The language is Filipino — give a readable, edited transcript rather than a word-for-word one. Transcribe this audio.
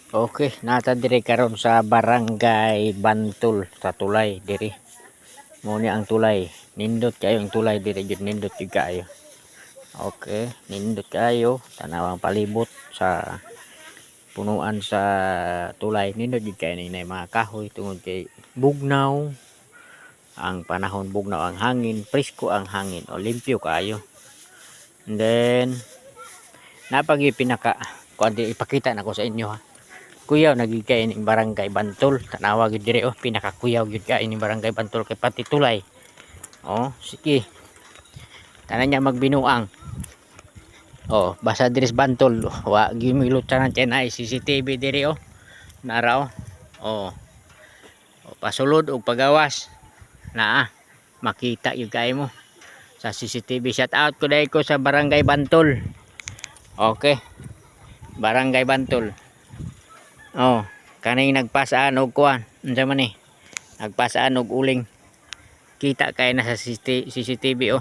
Okay, nata diri karon sa Barangay Bantul sa Tulay diri. Mo ni ang tulay. Nindot kayo ang tulay diri jud nindot jud kayo. Okay, nindot kayo tanawang palibot sa punuan sa tulay. Nindot jud kayo ni mga kahoy tungod kay bugnaw ang panahon, bugnaw ang hangin, presko ang hangin o limpyo kayo. And then napagi pinaka kundi ipakita na ko sa inyo ha. Kuyaw nagigay ning Barangay Bantul, tanawa gyud dire pinakakuyaw gyud kay ning Barangay Bantul kay pati tulay. Sige, tanan niya magbinuang. Basa diri sa Bantul, wa gimilot tanan na CCTV dire nara pasulod og pagawas naa makita gyud kay mo sa CCTV. Shout out ko dai ko sa Barangay Bantul. Okay, Barangay Bantul. Kaning nagpasaan og kuan, unsa man ni? Nagpasaan og uling. Kita kay na sa CCTV